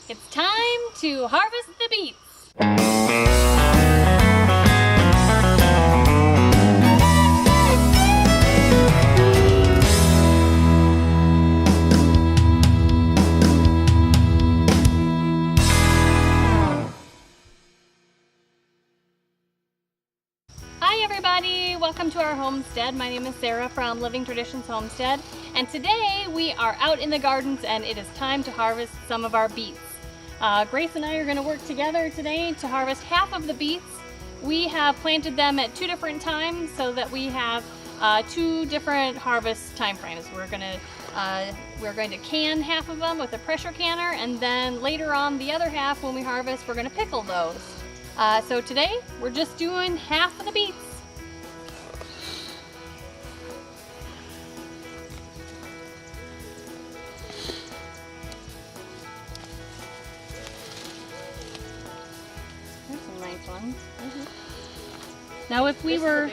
It's time to harvest the beets. Hi everybody, welcome to our homestead. My name is Sarah from Traditions Homestead, and today we are out in the gardens and it is time to harvest some of our beets. Grace and I are going to work together today to harvest half of the beets. We have planted them at 2 different times so that we have 2 different harvest time frames. We're going to can half of them with a pressure canner, and then later on the other half when we harvest we're going to pickle those. So today we're just doing half of the beets. There's some nice ones. Now if we were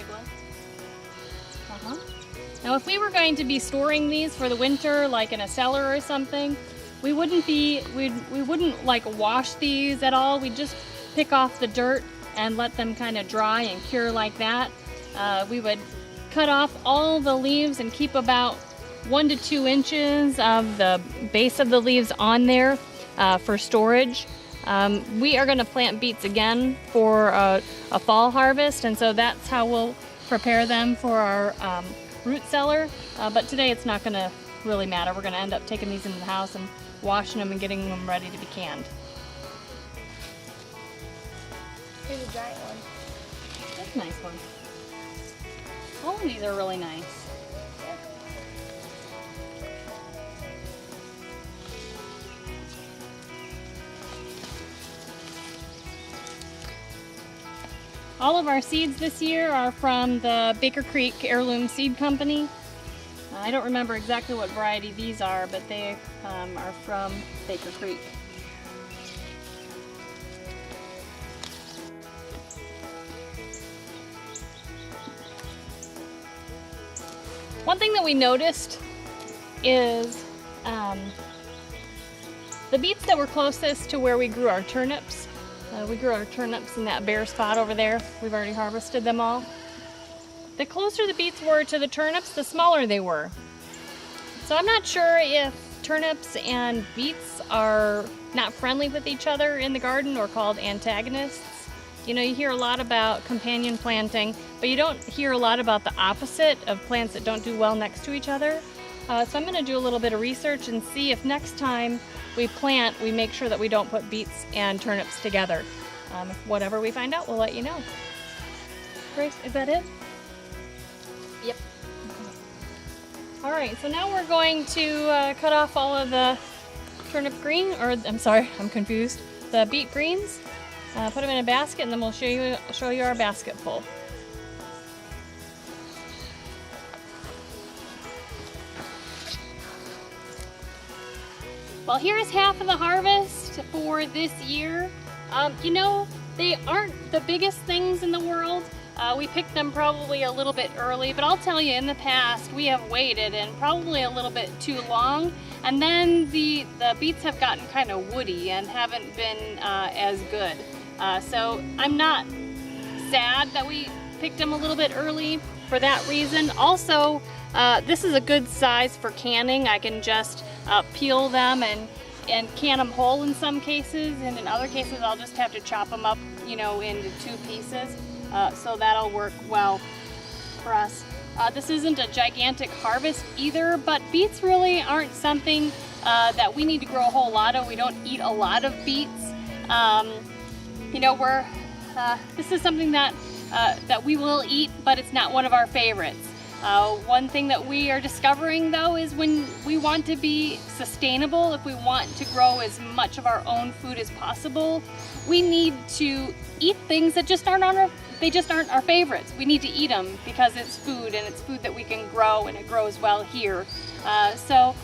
Now if we were going to be storing these for the winter, like in a cellar or something, we wouldn't like wash these at all. We'd just pick off the dirt and let them kind of dry and cure like that. We would cut off all the leaves and keep about 1 to 2 inches of the base of the leaves on there for storage. We are going to plant beets again for a fall harvest, and so that's how we'll prepare them for our root cellar. But today it's not going to really matter. We're going to end up taking these into the house and washing them and getting them ready to be canned. Here's a giant one. That's a nice one. All of these are really nice. All of our seeds this year are from the Baker Creek Heirloom Seed Company. I don't remember exactly what variety these are, but they are from Baker Creek. One thing that we noticed is the beets that were closest to where we grew our turnips. We grew our turnips in that bare spot over there. We've already harvested them all. The closer the beets were to the turnips, the smaller they were. So I'm not sure if turnips and beets are not friendly with each other in the garden or called antagonists. You know, you hear a lot about companion planting, but you don't hear a lot about the opposite of plants that don't do well next to each other. So I'm going to do a little bit of research and see if next time we plant, we make sure that we don't put beets and turnips together. Whatever we find out, we'll let you know. Grace, is that it? Yep. All right, so now we're going to cut off all of the turnip green, or I'm sorry, I'm confused, the beet greens. Put them in a basket, and then we'll show you our basket full. Well, here's half of the harvest for this year. You know, they aren't the biggest things in the world. We picked them probably a little bit early, but I'll tell you, in the past we have waited and probably a little bit too long, and then the beets have gotten kind of woody and haven't been as good. So I'm not sad that we picked them a little bit early for that reason. Also, this is a good size for canning. I can just peel them and can them whole in some cases, and in other cases I'll just have to chop them up, you know, into 2 pieces. So that'll work well for us. This isn't a gigantic harvest either, but beets really aren't something that we need to grow a whole lot of. We don't eat a lot of beets. You know, this is something that we will eat, but it's not one of our favorites. One thing that we are discovering though is when we want to be sustainable, if we want to grow as much of our own food as possible, we need to eat things that just aren't our favorites. We need to eat them because it's food, and it's food that we can grow, and it grows well here. So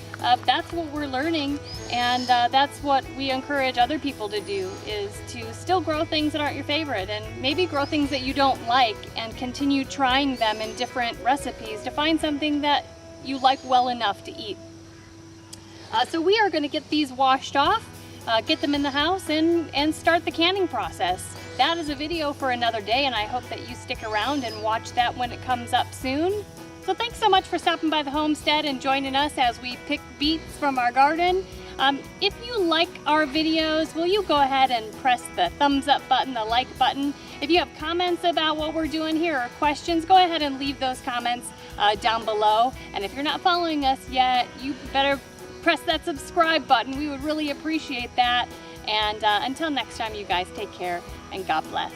that's what we're learning, and that's what we encourage other people to do, is to still grow things that aren't your favorite, and maybe grow things that you don't like and continue trying them in different recipes to find something that you like well enough to eat. So we are going to get these washed off get them in the house and start the canning process. That is a video for another day, and I hope that you stick around and watch that when it comes up soon. So thanks so much for stopping by the homestead and joining us as we pick beets from our garden. If you like our videos, will you go ahead and press the thumbs up button, the like button? If you have comments about what we're doing here or questions, go ahead and leave those comments down below. And if you're not following us yet, you better press that subscribe button. We would really appreciate that. And until next time, you guys take care and God bless.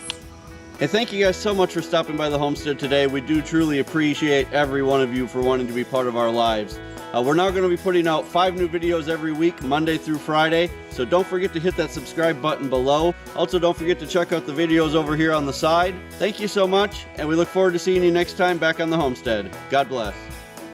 And thank you guys so much for stopping by the homestead today. We do truly appreciate every one of you for wanting to be part of our lives. We're now going to be putting out 5 new videos every week, Monday through Friday. So don't forget to hit that subscribe button below. Also, don't forget to check out the videos over here on the side. Thank you so much, and we look forward to seeing you next time back on the homestead. God bless.